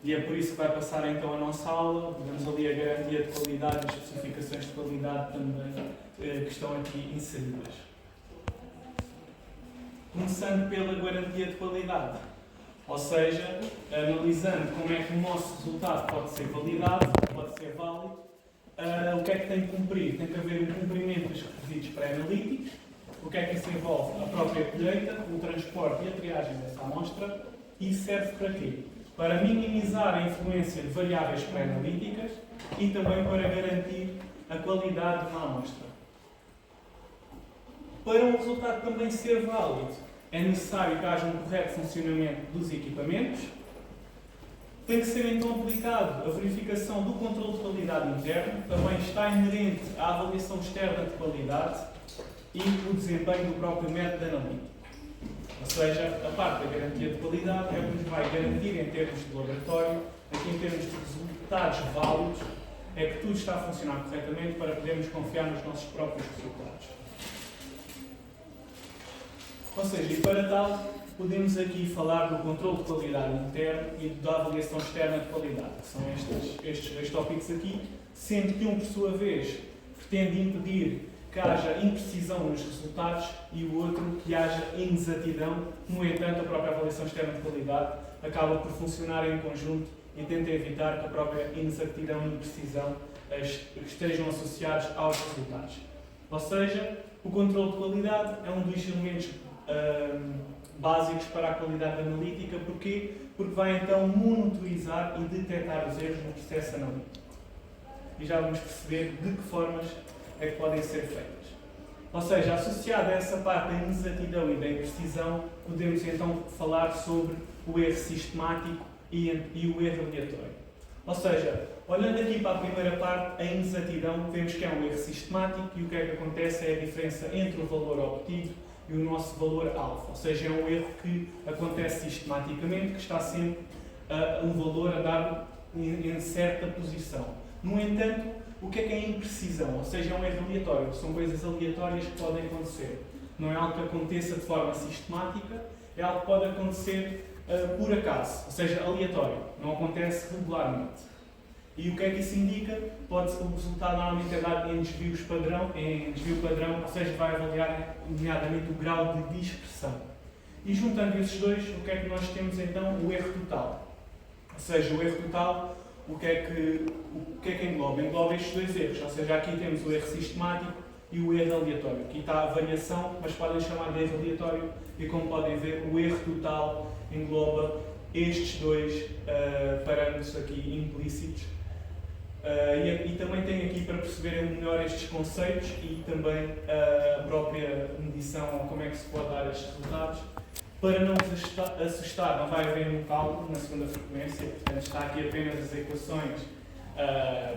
E é por isso que vai passar então a nossa aula. Vemos ali a garantia de qualidade e as especificações de qualidade também que estão aqui inseridas. Começando pela garantia de qualidade, ou seja, analisando como é que o nosso resultado pode ser validado, pode ser válido, o que é que tem que cumprir? Tem que haver um cumprimento dos requisitos pré-analíticos. O que é que isso envolve? A própria colheita, o transporte e a triagem dessa amostra. E serve para quê? Para minimizar a influência de variáveis pré-analíticas e também para garantir a qualidade de uma amostra. Para um resultado também ser válido, é necessário que haja um correto funcionamento dos equipamentos. Tem que ser então aplicado a verificação do controle de qualidade interno, também está inerente à avaliação externa de qualidade e o desempenho do próprio método analítico. Ou seja, a parte da garantia de qualidade é o que nos vai garantir em termos de laboratório, aqui em termos de resultados válidos, é que tudo está a funcionar corretamente para podermos confiar nos nossos próprios resultados. Ou seja, e para tal, podemos aqui falar do controle de qualidade interno e da avaliação externa de qualidade, que são estes dois tópicos aqui, sendo que um, por sua vez, pretende impedir que haja imprecisão nos resultados e o outro que haja inexatidão. No entanto, a própria avaliação externa de qualidade acaba por funcionar em conjunto e tenta evitar que a própria inexatidão e imprecisão estejam associados aos resultados. Ou seja, o controle de qualidade é um dos elementos básicos para a qualidade analítica. Porquê? Porque vai então monitorizar e detectar os erros no processo analítico. E já vamos perceber de que formas é que podem ser feitas. Ou seja, associado a essa parte da inexatidão e da imprecisão, podemos então falar sobre o erro sistemático e o erro aleatório. Ou seja, olhando aqui para a primeira parte, a inexatidão, vemos que é um erro sistemático e o que é que acontece é a diferença entre o valor obtido e o nosso valor alfa. Ou seja, é um erro que acontece sistematicamente, que está sempre um valor a dar em certa posição. No entanto, o que é a imprecisão? Ou seja, é um erro aleatório. São coisas aleatórias que podem acontecer. Não é algo que aconteça de forma sistemática, é algo que pode acontecer por acaso, ou seja, aleatório. Não acontece regularmente. E o que é que isso indica? O resultado normalmente é dado em desvio padrão, ou seja, vai avaliar nomeadamente o grau de dispersão. E juntando esses dois, o que é que nós temos então? O erro total. Ou seja, o erro total, o que é que engloba? Engloba estes dois erros, ou seja, aqui temos o erro sistemático e o erro aleatório. Aqui está a variação, mas podem chamar de erro aleatório e, como podem ver, o erro total engloba estes dois parâmetros aqui implícitos. E também tem aqui para perceberem melhor estes conceitos e também a própria medição, ou como é que se pode dar estes resultados. Para não vos assustar, não vai haver um cálculo na segunda frequência, portanto está aqui apenas as equações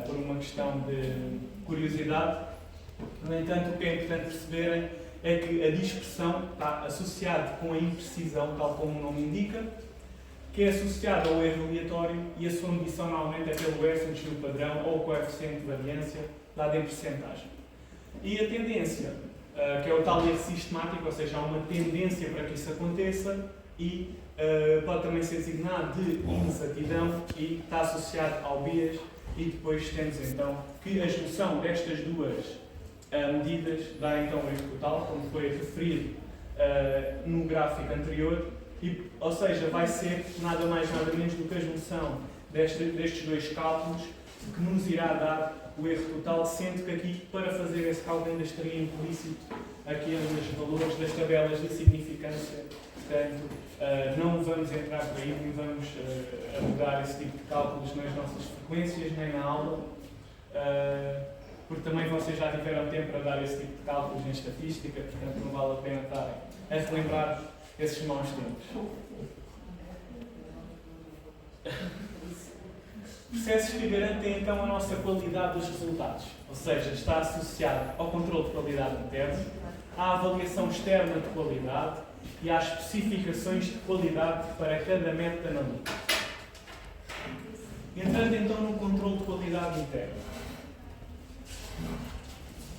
por uma questão de curiosidade. No entanto, o que é importante perceberem é que a dispersão está associada com a imprecisão, tal como o nome indica, que é associada ao erro aleatório e a sua medição normalmente é pelo S, o desvio padrão ou o coeficiente de variância, dado em percentagem. E a tendência, que é o tal erro sistemático, ou seja, há uma tendência para que isso aconteça e pode também ser designado de inexatidão e está associado ao bias, e depois temos então que a junção destas duas medidas dá então o erro total, como foi referido no gráfico anterior, ou seja, vai ser nada mais nada menos do que a junção destes dois cálculos que nos irá dar o erro total, sendo que aqui, para fazer esse cálculo, ainda estaria implícito aqueles valores das tabelas de significância. Portanto, não vamos entrar por aí, nem vamos abordar esse tipo de cálculos nas nossas frequências, nem na aula, porque também vocês já tiveram tempo para dar esse tipo de cálculos em estatística, portanto não vale a pena estarem a relembrar esses maus tempos. Processos que garantem então a nossa qualidade dos resultados, ou seja, está associado ao controle de qualidade interno, à avaliação externa de qualidade e às especificações de qualidade para cada método analítico. Entrando então no controle de qualidade interna.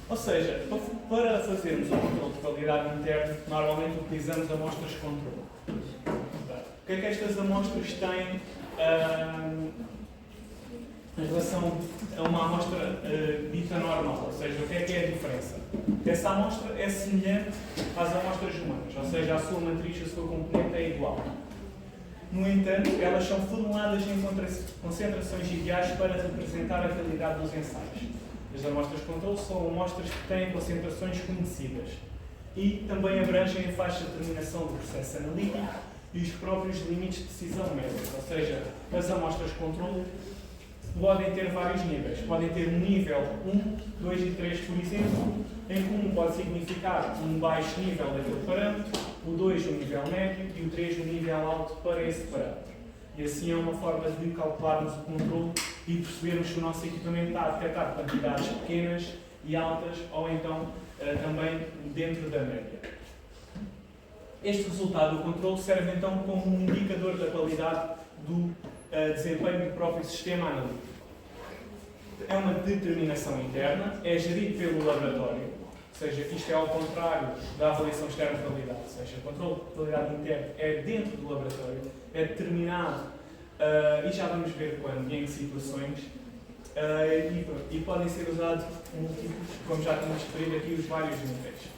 Ou seja, para fazermos o controle de qualidade interna, normalmente utilizamos amostras de controle. O que é que estas amostras têm em relação a uma amostra dita normal, ou seja, o que é a diferença? Essa amostra é semelhante às amostras humanas, ou seja, a sua matriz, a sua componente é igual. No entanto, elas são formuladas em concentrações ideais para representar a qualidade dos ensaios. As amostras de controle são amostras que têm concentrações conhecidas e também abrangem a faixa de terminação do processo analítico e os próprios limites de decisão médios, ou seja, as amostras de controle podem ter vários níveis. Podem ter um nível 1, 2 e 3, por exemplo, em que um pode significar um baixo nível daquele parâmetro, o 2 um nível médio e o 3 um nível alto para esse parâmetro. E assim é uma forma de calcularmos o controle e percebermos se o nosso equipamento está a detectar quantidades pequenas e altas ou então também dentro da média. Este resultado do controle serve então como um indicador da qualidade do desempenho do próprio sistema analítico. É uma determinação interna, é gerido pelo laboratório, ou seja, isto é ao contrário da avaliação externa de qualidade, ou seja, o controle de qualidade interno é dentro do laboratório, é determinado, e já vamos ver quando e em que situações, e podem ser usados múltiplos, como já tínhamos referido aqui, os vários níveis.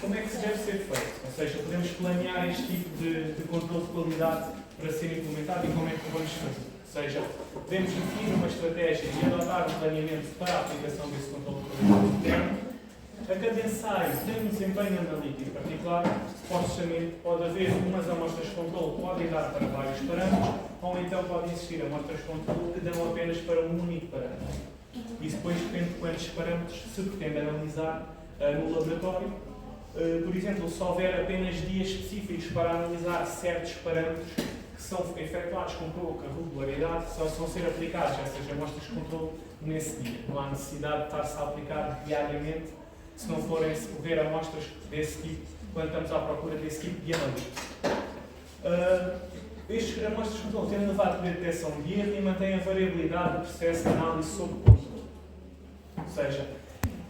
Como é que se deve ser feito? Ou seja, podemos planear este tipo de controle de qualidade para ser implementado e como é que vamos fazer? Ou seja, podemos definir uma estratégia e adotar um planeamento para a aplicação desse controle de qualidade interno. A cada ensaio tem um desempenho analítico particular, supostamente pode haver umas amostras de controle que podem dar para vários parâmetros, ou então podem existir amostras de controle que dão apenas para um único parâmetro. Isso depois depende de quantos parâmetros se pretende analisar no laboratório. Por exemplo, se houver apenas dias específicos para analisar certos parâmetros que são efetuados com pouca regularidade, só vão ser aplicados essas amostras de controle nesse dia. Não há necessidade de estar-se a aplicar diariamente se não forem houver amostras desse tipo, quando estamos à procura desse tipo de analítico. Estes amostras de controle têm elevado poder de detecção de erro e mantêm a variabilidade do processo de análise sob controle. Ou seja,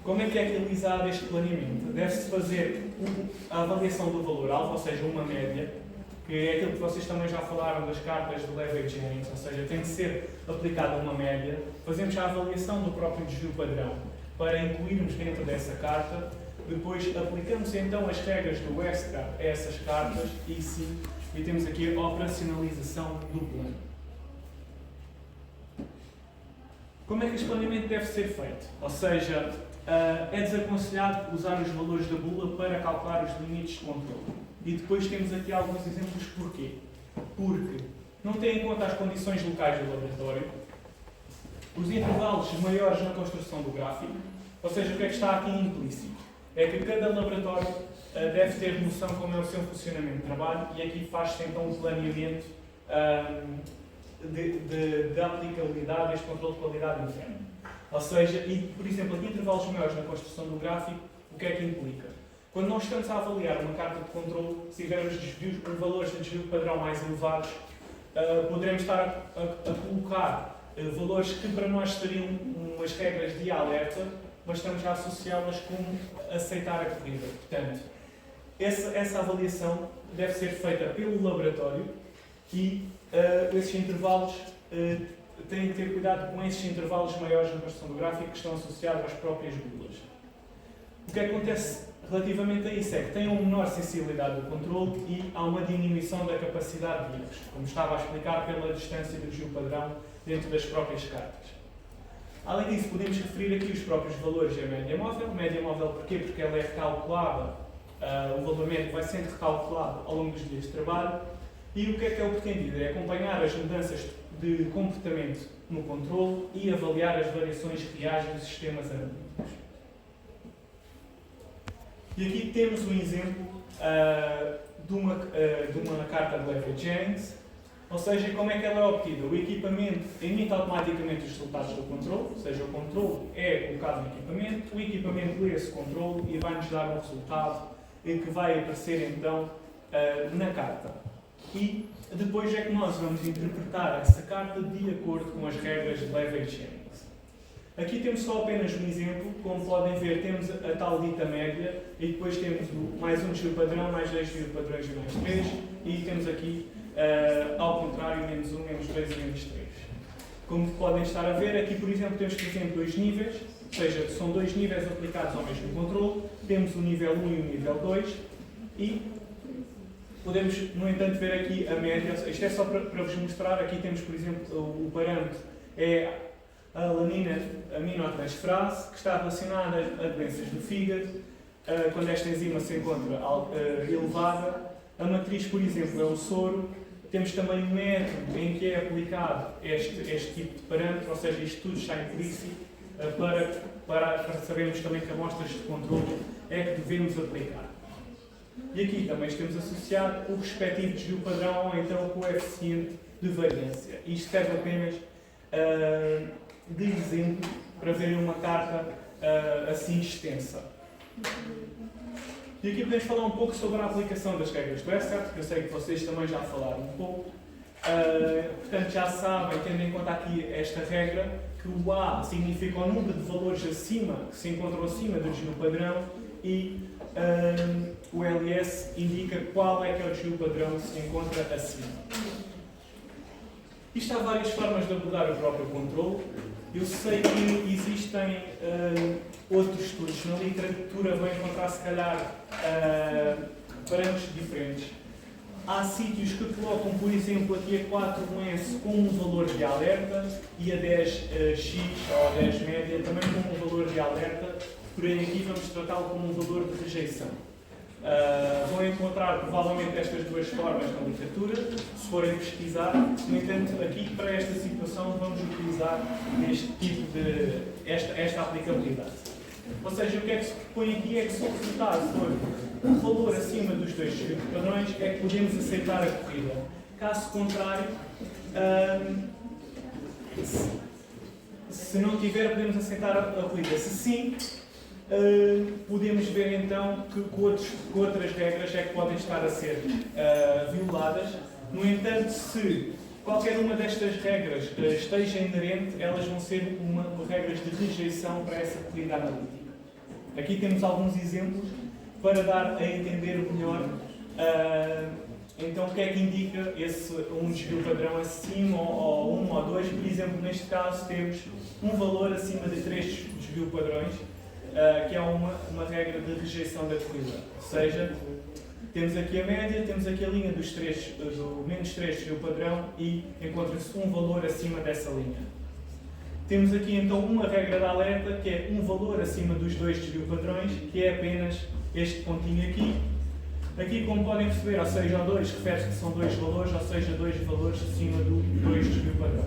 como é que é realizado este planeamento? Deve-se fazer a avaliação do valor-alvo, ou seja, uma média, que é aquilo que vocês também já falaram das cartas do Leverage Jennings, ou seja, tem de ser aplicada uma média. Fazemos a avaliação do próprio desvio padrão para incluirmos dentro dessa carta. Depois aplicamos então as regras do ESCA a essas cartas e sim, e temos aqui a operacionalização do plano. Como é que este planeamento deve ser feito? Ou seja, é desaconselhado usar os valores da bula para calcular os limites de controle. E depois temos aqui alguns exemplos porquê. Porque não tem em conta as condições locais do laboratório, os intervalos maiores na construção do gráfico, ou seja, o que é que está aqui implícito? É que cada laboratório deve ter noção como é o seu funcionamento de trabalho e aqui faz-se então um planeamento de aplicabilidade deste controle de qualidade interna. Ou seja, e, por exemplo, aqui intervalos maiores na construção do gráfico, o que é que implica? Quando nós estamos a avaliar uma carta de controle, se tivermos valores de desvio padrão mais elevados, poderemos estar a colocar valores que para nós seriam umas regras de alerta, mas estamos a associá-las com aceitar a corrida. Portanto, essa avaliação deve ser feita pelo laboratório e esses intervalos têm que ter cuidado com esses intervalos maiores na construção do gráfico que estão associados às próprias bulas. O que acontece relativamente a isso é que tem uma menor sensibilidade do controle e há uma diminuição da capacidade de erros, como estava a explicar pela distância do desvio padrão dentro das próprias cartas. Além disso, podemos referir aqui os próprios valores da média móvel. Média móvel porquê? Porque ela é recalculada, o valor médio vai sendo recalculado ao longo dos dias de trabalho. E o que é o pretendido? É acompanhar as mudanças de comportamento no controle e avaliar as variações reais dos sistemas analíticos. E aqui temos um exemplo de uma carta de Leverage Jennings, ou seja, como é que ela é obtida? O equipamento emite automaticamente os resultados do controle, ou seja, o controle é colocado no equipamento, o equipamento lê esse controle e vai-nos dar um resultado que vai aparecer então na carta. E depois é que nós vamos interpretar essa carta de acordo com as regras de Leverage Jennings. Aqui temos só apenas um exemplo, como podem ver temos a tal dita média e depois temos mais um desvio padrão, mais 2 desvios padrões e mais 3 e temos aqui ao contrário menos 1, menos 2 e menos 3. Como podem estar a ver, aqui, por exemplo, temos, por exemplo, dois níveis, ou seja, são dois níveis aplicados ao mesmo controle. Temos o nível 1 e o nível 2 e podemos, no entanto, ver aqui a média. Isto é só para vos mostrar. Aqui temos, por exemplo, o parâmetro é a alanina aminotransferase, que está relacionada a doenças do fígado, quando esta enzima se encontra elevada. A matriz, por exemplo, é o soro. Temos também um método em que é aplicado este tipo de parâmetro, ou seja, isto tudo está implícito, para sabermos também que amostras de controle é que devemos aplicar. E aqui também temos associado o respectivo desvio padrão ou então o coeficiente de variância. Isto serve apenas de exemplo para verem uma carta assim extensa. E aqui podemos falar um pouco sobre a aplicação das regras do ESCAT, que eu sei que vocês também já falaram um pouco. Portanto, já sabem, tendo em conta aqui esta regra, que o A significa o número de valores acima, que se encontram acima do desvio padrão, e o LS indica qual é que é o desvio padrão que se encontra acima. Isto há várias formas de abordar o próprio controle. Eu sei que existem outros estudos na literatura, vão encontrar se calhar parâmetros diferentes. Há sítios que colocam, por exemplo, aqui a 4S com um valor de alerta e a 10X ou a 10 média também com um valor de alerta, porém aqui vamos tratá-lo como um valor de rejeição. Vão encontrar provavelmente estas duas formas na literatura, se forem pesquisar. No entanto, aqui para esta situação vamos utilizar este tipo de esta aplicabilidade. Ou seja, o que é que se propõe aqui é que se o resultado for um valor acima dos dois padrões, é que podemos aceitar a corrida. Caso contrário, se não tiver, podemos aceitar a corrida. Se sim, podemos ver então que outras regras é que podem estar a ser violadas. No entanto, se qualquer uma destas regras esteja inerente, elas vão ser regras de rejeição para essa corrida analítica. Aqui temos alguns exemplos para dar a entender melhor então o que é que indica um desvio padrão acima ou 1 ou 2. Por exemplo, neste caso temos um valor acima de 3 desvio padrões, que é uma regra de rejeição da corrida. Ou seja, temos aqui a média, temos aqui a linha do menos 3 desvio padrão e encontra-se um valor acima dessa linha. Temos aqui então uma regra de alerta, que é um valor acima dos 2 desvio padrões, que é apenas este pontinho aqui. Aqui, como podem perceber, ou seja, o 2 refere-se que são 2 valores, ou seja, 2 valores acima do 2 desvio padrão.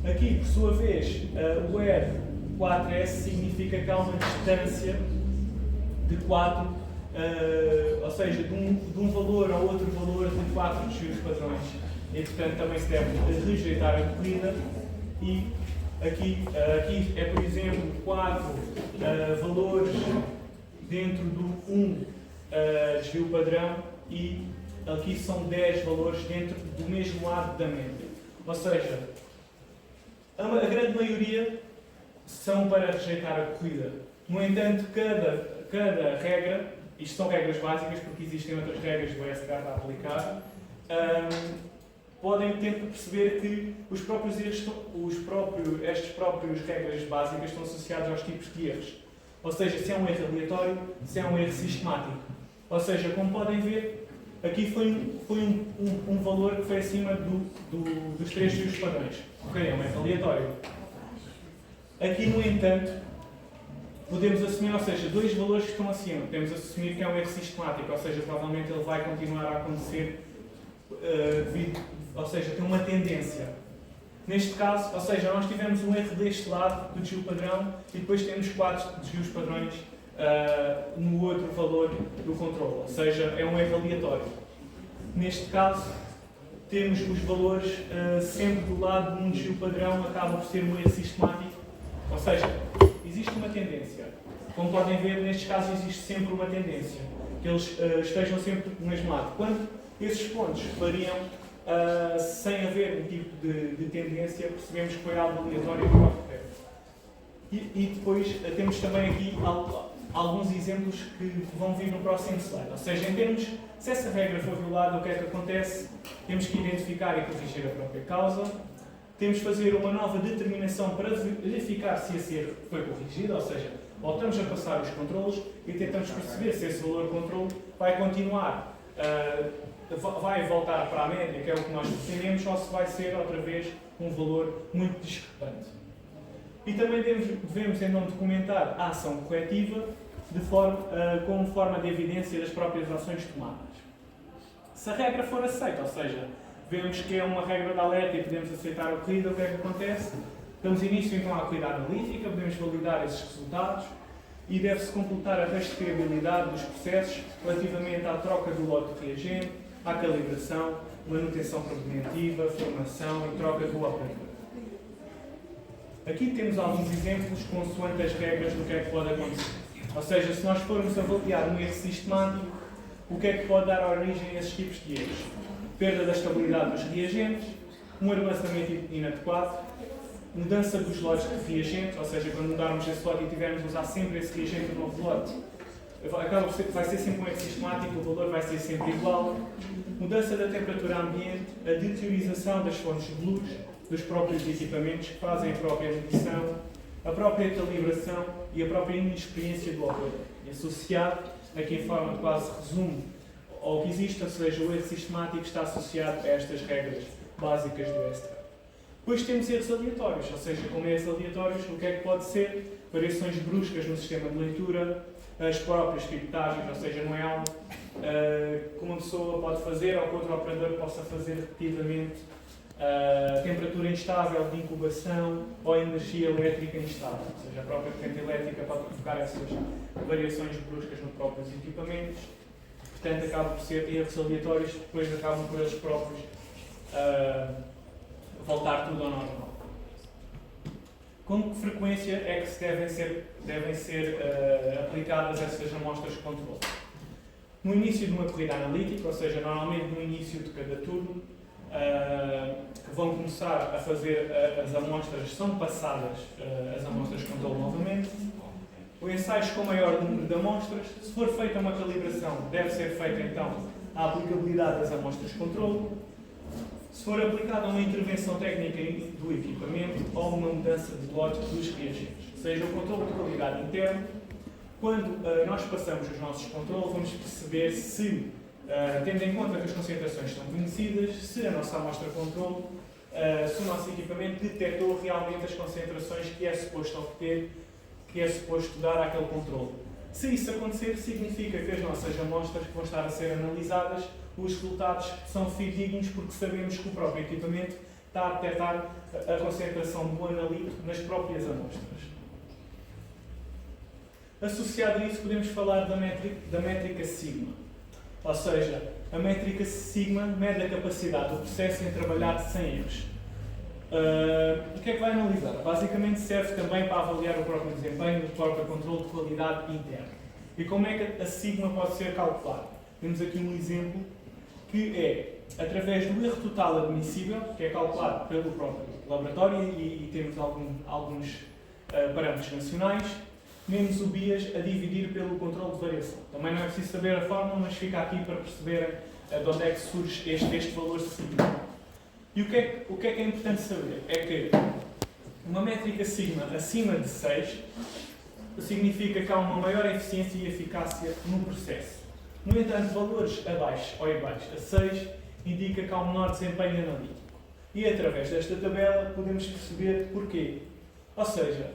Aqui, por sua vez, o R4S significa que há uma distância de 4, ou seja, de um valor ao outro valor de 4 desvios padrões. E, portanto, também se deve rejeitar a corrida. E aqui é, por exemplo, 4 valores dentro do 1 desvio padrão e aqui são 10 valores dentro do mesmo lado da média. Ou seja, a grande maioria são para rejeitar a corrida. No entanto, cada regra, isto são regras básicas porque existem outras regras do ESCAT a aplicar, podem perceber que estas próprias regras básicas estão associadas aos tipos de erros. Ou seja, se é um erro aleatório, se é um erro sistemático. Ou seja, como podem ver, aqui foi um valor que foi acima dos 3 desvios padrões. Ok, é um erro aleatório. Aqui, no entanto, podemos assumir, ou seja, 2 valores que estão acima. Podemos assumir que é um erro sistemático, ou seja, provavelmente ele vai continuar a acontecer, ou seja, tem uma tendência. Neste caso, ou seja, nós tivemos um erro deste lado do desvio padrão e depois temos 4 desvios padrões no outro valor do controle, ou seja, é um erro aleatório. Neste caso, temos os valores sempre do lado de um desvio padrão, acaba por ser um erro sistemático, ou seja, existe uma tendência. Como podem ver, nestes casos existe sempre uma tendência, que eles estejam sempre do mesmo lado. Quando esses pontos variam sem haver um tipo de tendência, percebemos que foi algo aleatório e não correto. E depois temos também aqui alguns exemplos que vão vir no próximo slide. Ou seja, em termos, se essa regra for violada, o que é que acontece? Temos que identificar e corrigir a própria causa. Temos que fazer uma nova determinação para verificar se esse erro foi corrigido, ou seja, voltamos a passar os controlos e tentamos perceber se esse valor controle vai continuar, vai voltar para a média, que é o que nós pretendemos, ou se vai ser outra vez um valor muito discrepante. E também devemos então documentar a ação corretiva como forma de evidência das próprias ações tomadas. Se a regra for aceita, ou seja, vemos que é uma regra de alerta e podemos aceitar a corrida, o que é que acontece? Damos início então à corrida analítica, podemos validar esses resultados e deve-se completar a rastreabilidade dos processos relativamente à troca do lote de reagente, à calibração, manutenção preventiva, formação e troca do operador. Aqui temos alguns exemplos consoante as regras do que é que pode acontecer. Ou seja, se nós formos avaliar um erro sistemático, o que é que pode dar origem a esses tipos de erros? Perda da estabilidade dos reagentes, um armazenamento inadequado, mudança dos lotes de reagentes, ou seja, quando mudarmos esse lote e tivermos de usar sempre esse reagente no novo lote, vai ser sempre um erro sistemático, o valor vai ser sempre igual, mudança da temperatura ambiente, a deteriorização das fontes de luz, dos próprios equipamentos que fazem a própria medição, a própria calibração e a própria inexperiência do operador. E associado, aqui em forma de quase resumo ao que existe, ou seja, o erro sistemático está associado a estas regras básicas do STR. Depois temos erros aleatórios, ou seja, como erros aleatórios, o que é que pode ser? Variações bruscas no sistema de leitura, as próprias criptagens, ou seja, não é algo que uma pessoa pode fazer ou que outro operador possa fazer repetidamente, temperatura instável de incubação ou energia elétrica instável, ou seja, a própria corrente elétrica pode provocar essas variações bruscas nos próprios equipamentos. Portanto, acabam por ser erros aleatórios que depois acabam por eles próprios voltar tudo ao normal. Com que frequência é que se devem ser aplicadas essas amostras de controle? No início de uma corrida analítica, ou seja, normalmente no início de cada turno, que vão começar a fazer as amostras, são passadas as amostras de controle novamente. O ensaios com maior número de amostras, se for feita uma calibração, deve ser feita então a aplicabilidade das amostras de controle. Se for aplicada uma intervenção técnica do equipamento ou uma mudança de lote dos reagentes, seja o controle de qualidade interno, quando nós passamos os nossos controles, vamos perceber se, tendo em conta que as concentrações estão conhecidas, se a nossa amostra de controle, se o nosso equipamento detectou realmente as concentrações que é suposto obter, que é suposto dar àquele controle. Se isso acontecer, significa que as nossas amostras que vão estar a ser analisadas, os resultados são fidedignos porque sabemos que o próprio equipamento está a detectar a concentração do analítico nas próprias amostras. Associado a isso, podemos falar da métrica sigma. Ou seja, a métrica sigma mede a capacidade do processo em trabalhar sem erros. O que é que vai analisar? Basicamente serve também para avaliar o próprio desempenho, o próprio controle de qualidade interna. E como é que a sigma pode ser calculada? Temos aqui um exemplo que é através do erro total admissível, que é calculado pelo próprio laboratório e temos alguns parâmetros nacionais, menos o BIAS a dividir pelo controle de variação. Também não é preciso saber a fórmula, mas fica aqui para perceberem de onde é que surge este valor sigma. E o que é importante saber? É que uma métrica sigma acima de 6 significa que há uma maior eficiência e eficácia no processo. No entanto, valores abaixo ou iguais a 6 indica que há um menor desempenho analítico. E através desta tabela podemos perceber porquê. Ou seja,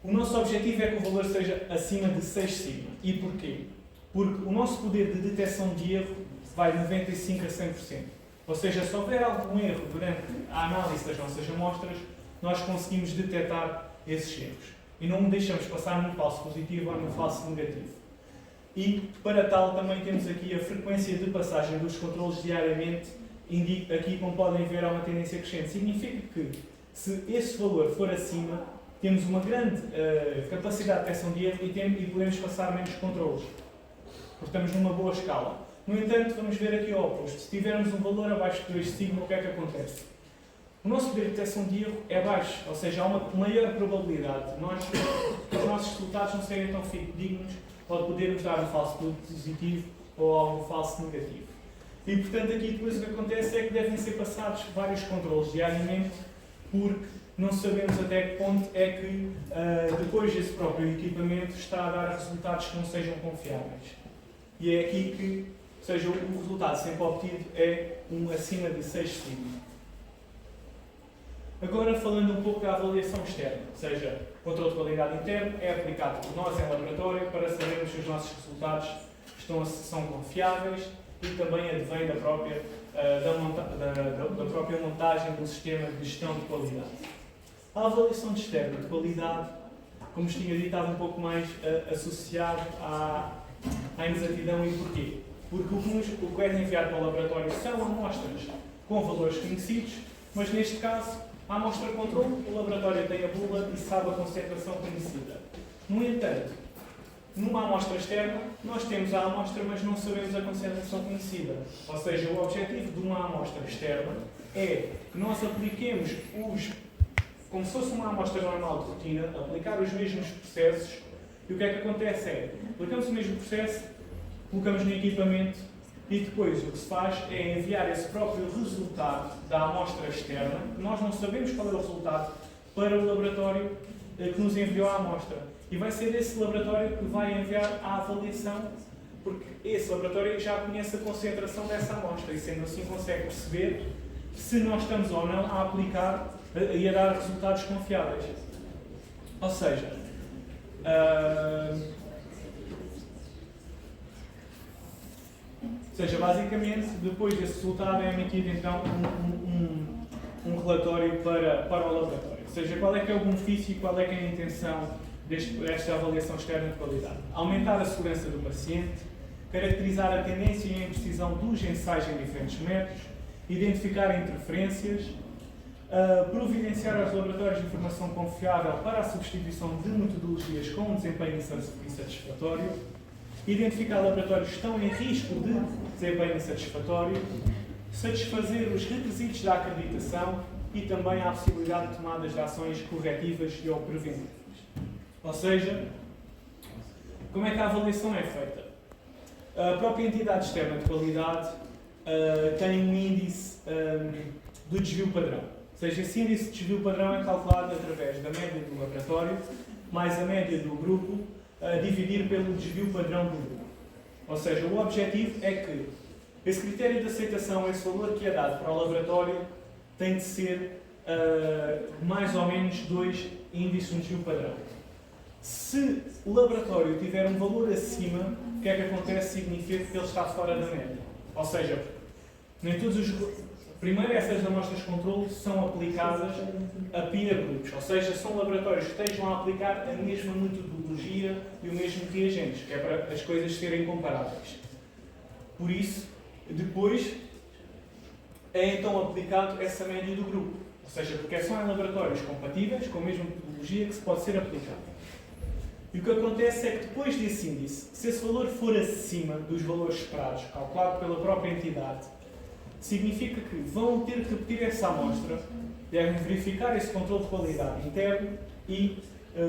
o nosso objetivo é que o valor seja acima de 6 sigma. E porquê? Porque o nosso poder de detecção de erro vai de 95% a 100%. Ou seja, se houver algum erro durante a análise das nossas amostras, nós conseguimos detectar esses erros. E não deixamos passar no falso positivo ou no falso negativo. E, para tal, também temos aqui a frequência de passagem dos controles diariamente. Aqui, como podem ver, há uma tendência crescente. Significa que, se esse valor for acima, temos uma grande capacidade de detecção de erro e podemos passar menos controles. Porque estamos numa boa escala. No entanto, vamos ver aqui o oposto. Se tivermos um valor abaixo de 2 sigma, o que é que acontece? O nosso poder de detecção de erro é baixo, ou seja, há uma maior probabilidade de nós os nossos resultados não serem tão fidedignos ou de podermos dar um falso positivo ou algo falso negativo. E, portanto, aqui depois o que acontece é que devem ser passados vários controles diariamente, porque não sabemos até que ponto é que depois esse próprio equipamento está a dar resultados que não sejam confiáveis. E é aqui que, ou seja, o resultado sempre obtido é um acima de 6 sigma. Agora, falando um pouco da avaliação externa, ou seja, o controle de qualidade interno é aplicado por nós em laboratório para sabermos se os nossos resultados são confiáveis e também advém da própria, da própria montagem do sistema de gestão de qualidade. A avaliação externa de qualidade, como vos tinha dito, estava um pouco mais associado à inexatidão. E porquê? Porque o que é enviado para o laboratório são amostras com valores conhecidos, mas neste caso, a amostra de controle, o laboratório tem a bula e sabe a concentração conhecida. No entanto, numa amostra externa, nós temos a amostra, mas não sabemos a concentração conhecida. Ou seja, o objetivo de uma amostra externa é que nós apliquemos como se fosse uma amostra normal de rotina, aplicar os mesmos processos. E o que é que acontece é, aplicamos o mesmo processo, colocamos no equipamento e depois o que se faz é enviar esse próprio resultado da amostra externa, nós não sabemos qual é o resultado, para o laboratório que nos enviou a amostra. E vai ser esse laboratório que vai enviar a avaliação, porque esse laboratório já conhece a concentração dessa amostra e, sendo assim, consegue perceber se nós estamos ou não a aplicar e a dar resultados confiáveis. Ou seja, basicamente, depois desse resultado é emitido então um relatório para o laboratório. Ou seja, qual é que é o benefício e qual é que é a intenção desta avaliação externa de qualidade? Aumentar a segurança do paciente, caracterizar a tendência e a imprecisão dos ensaios em diferentes métodos, identificar interferências, providenciar aos laboratórios de informação confiável para a substituição de metodologias com um desempenho insatisfatório, identificar laboratórios que estão em risco de desempenho insatisfatório, satisfazer os requisitos da acreditação e também a possibilidade de tomadas de ações corretivas e ou preventivas. Ou seja, como é que a avaliação é feita? A própria entidade externa de qualidade tem um índice do desvio padrão. Ou seja, esse índice de desvio padrão é calculado através da média do laboratório mais a média do grupo, dividir pelo desvio padrão do grupo. Ou seja, o objetivo é que esse critério de aceitação, esse valor que é dado para o laboratório, tem de ser mais ou menos 2 índices de desvio padrão. Se o laboratório tiver um valor acima, o que é que acontece? Significa que ele está fora da média. Ou seja, nem todos os... Primeiro, essas amostras de controle são aplicadas a peer groups, ou seja, são laboratórios que estejam a aplicar a mesma metodologia e o mesmo reagentes, que é para as coisas serem comparáveis. Por isso, depois é então aplicado essa média do grupo, ou seja, porque são em laboratórios compatíveis com a mesma metodologia que se pode ser aplicada. E o que acontece é que depois desse índice, se esse valor for acima dos valores esperados, calculado pela própria entidade, significa que vão ter que repetir essa amostra, devem verificar esse controle de qualidade interno e,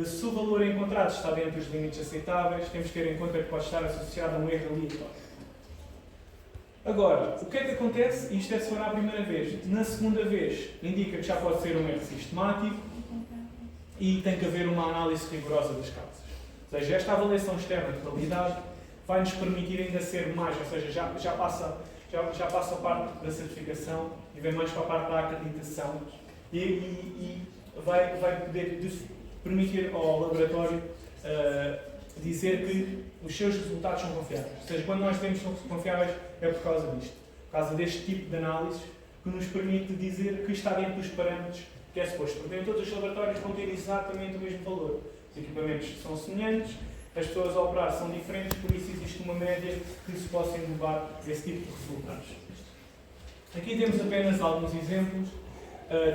se o valor encontrado está dentro dos limites aceitáveis, temos que ter em conta que pode estar associado a um erro aleatório. Agora, o que é que acontece? Isto é se for a primeira vez. Na segunda vez, indica que já pode ser um erro sistemático e tem que haver uma análise rigorosa das causas. Ou seja, esta avaliação externa de qualidade vai nos permitir ainda ser mais, ou seja, já passa a parte da certificação e vem mais para a parte da acreditação e vai poder permitir ao laboratório dizer que os seus resultados são confiáveis. Ou seja, quando nós temos que são confiáveis é por causa disto, por causa deste tipo de análise que nos permite dizer que está dentro dos parâmetros que é suposto. Porque nem todos os laboratórios vão ter exatamente o mesmo valor. Os equipamentos são semelhantes, as pessoas a operar são diferentes, por isso existe uma média que se possa englobar esse tipo de resultados. Aqui temos apenas alguns exemplos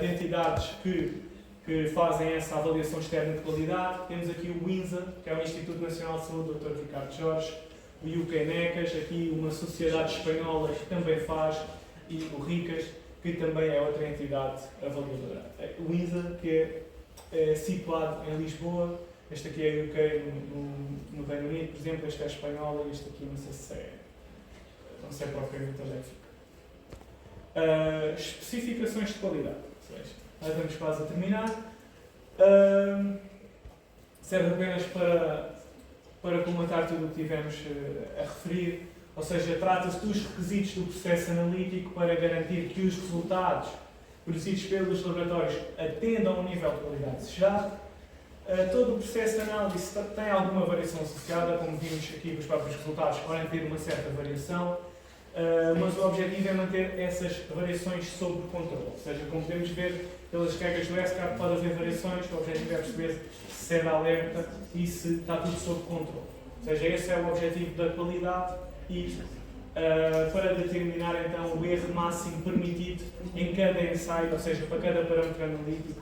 de entidades que fazem essa avaliação externa de qualidade. Temos aqui o INSA, que é o Instituto Nacional de Saúde, Dr. Ricardo Jorge, o UK-NECAS, aqui uma sociedade espanhola que também faz, e o RICAS, que também é outra entidade avaliadora. O INSA, que é situado em Lisboa, Este aqui é UK no Reino Unido, por exemplo, este é espanhol e este aqui não sei se é, não sei propriamente onde é que fica. Especificações de qualidade, ou seja, nós estamos quase a terminar. Serve apenas para comentar tudo o que tivemos a referir, ou seja, trata-se dos requisitos do processo analítico para garantir que os resultados produzidos pelos laboratórios atendam a um nível de qualidade desejado. Todo o processo de análise tem alguma variação associada, como vimos aqui, os próprios resultados podem ter uma certa variação, mas o objetivo é manter essas variações sob controle. Ou seja, como podemos ver pelas regras do SCAP, pode haver variações, o objetivo é perceber se é de alerta e se está tudo sob controle. Ou seja, esse é o objetivo da qualidade e para determinar então o erro máximo permitido em cada ensaio, ou seja, para cada parâmetro analítico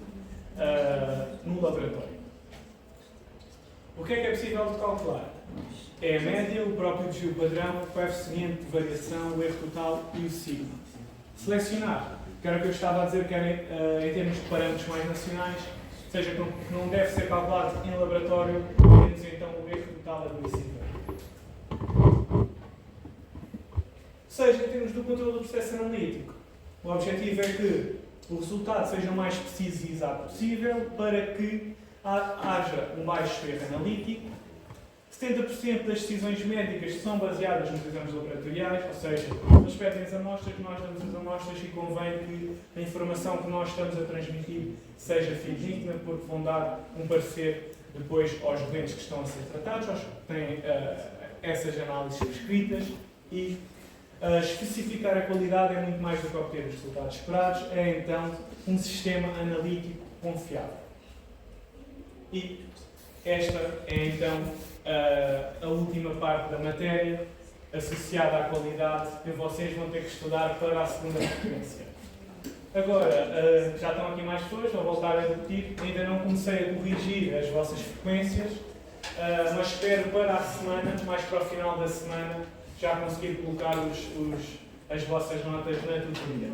no laboratório. O que é possível de calcular? É a média, o próprio desvio padrão, o coeficiente de variação, o erro total e o sigma. Selecionar, que era o que eu estava a dizer, que era em termos de parâmetros mais nacionais, ou seja, que não deve ser calculado em laboratório, temos então o erro total admissível. Ou seja, em termos do controle do processo analítico, o objetivo é que o resultado seja o mais preciso e exato possível para que haja um baixo erro analítico. 70% das decisões médicas são baseadas nos exames laboratoriais, ou seja, eles pedem as amostras, nós damos as amostras e convém que a informação que nós estamos a transmitir seja fidedigna, porque vão dar um parecer depois aos doentes que estão a ser tratados, aos que têm essas análises escritas e especificar a qualidade é muito mais do que obter os resultados esperados, é então um sistema analítico confiável. E esta é então a última parte da matéria associada à qualidade que vocês vão ter que estudar para a segunda frequência. Agora, já estão aqui mais pessoas, vou voltar a repetir, ainda não comecei a corrigir as vossas frequências, mas espero para a semana, mais para o final da semana, já conseguir colocar as vossas notas na tutoria.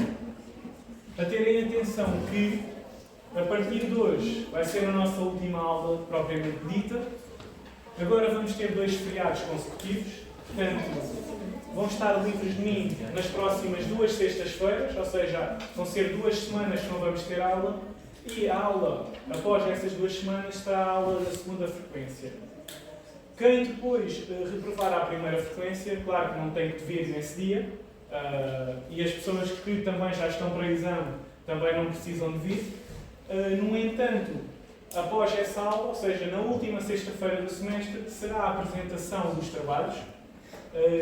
A terem atenção que, a partir de hoje, vai ser a nossa última aula propriamente dita. Agora vamos ter 2 feriados consecutivos, portanto, vão estar livres de mim nas próximas 2 sextas-feiras, ou seja, vão ser 2 semanas que não vamos ter aula, e a aula, após essas 2 semanas, será a aula da segunda frequência. Quem depois reprovar a primeira frequência, claro que não tem que vir nesse dia, e as pessoas que também já estão para exame também não precisam de vir. No entanto, após essa aula, ou seja, na última sexta-feira do semestre, será a apresentação dos trabalhos.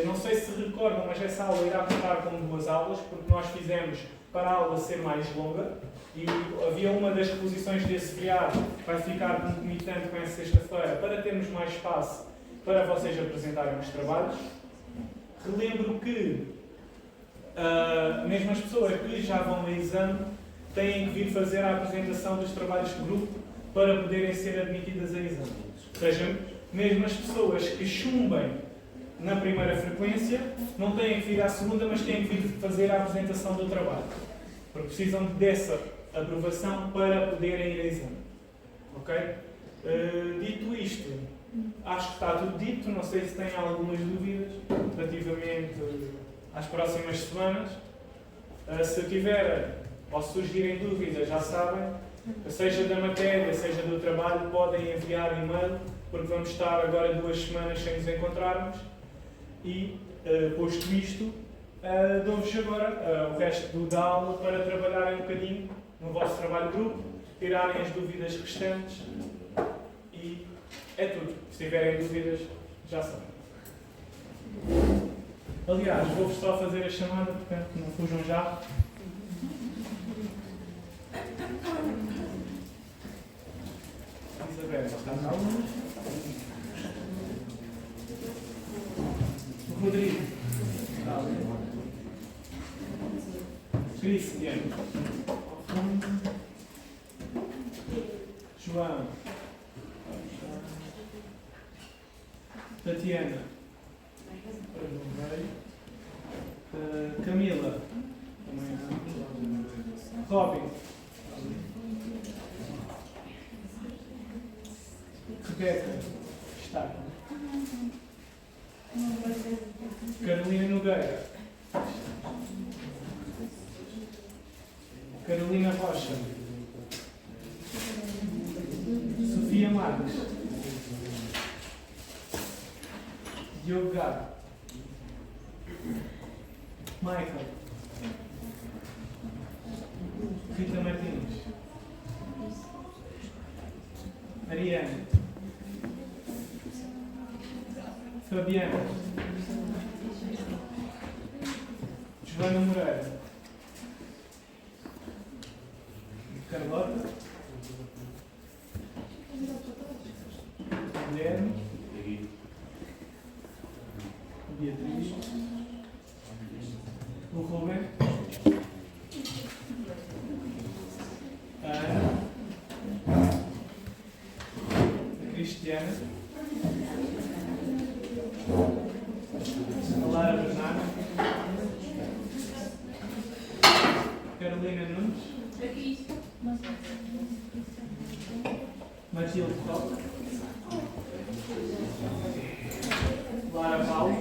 Não sei se recordam, mas essa aula irá contar com 2 aulas, porque nós fizemos para a aula ser mais longa, e havia uma das reposições desse feriado que vai ficar concomitante com essa sexta-feira, para termos mais espaço para vocês apresentarem os trabalhos. Relembro que, mesmo as pessoas que já vão a exame, têm que vir fazer a apresentação dos trabalhos de grupo para poderem ser admitidas a exame. Ou seja, mesmo as pessoas que chumbem na primeira frequência não têm que vir à segunda, mas têm que vir fazer a apresentação do trabalho. Porque precisam dessa aprovação para poderem ir a exame. Ok? Dito isto, acho que está tudo dito. Não sei se têm algumas dúvidas relativamente às próximas semanas. Se tiverem ou se surgirem dúvidas, já sabem, seja da matéria, seja do trabalho, podem enviar e-mail, porque vamos estar agora 2 semanas sem nos encontrarmos. E, posto isto, dou-vos agora o resto da aula para trabalharem um bocadinho no vosso trabalho de grupo, tirarem as dúvidas restantes e é tudo. Se tiverem dúvidas, já sabem. Aliás, vou-vos só fazer a chamada, portanto, não fujam já. Isabel, está na aula? Rodrigo. Cristiano. João. Tatiana. Camila. Robin. Rebeca está. Carolina Nogueira. Carolina Rocha. Sofia Marques. Diogo Gago. Michael. Rita Martins. Ariane. Fabiana. Joana Moreira. Carlota. Guilherme. Beatriz. O Rubem. A Ana. A Cristiana. A Lara Bernardo. Carolina Nunes. Matilde Toca. Lara Paulo.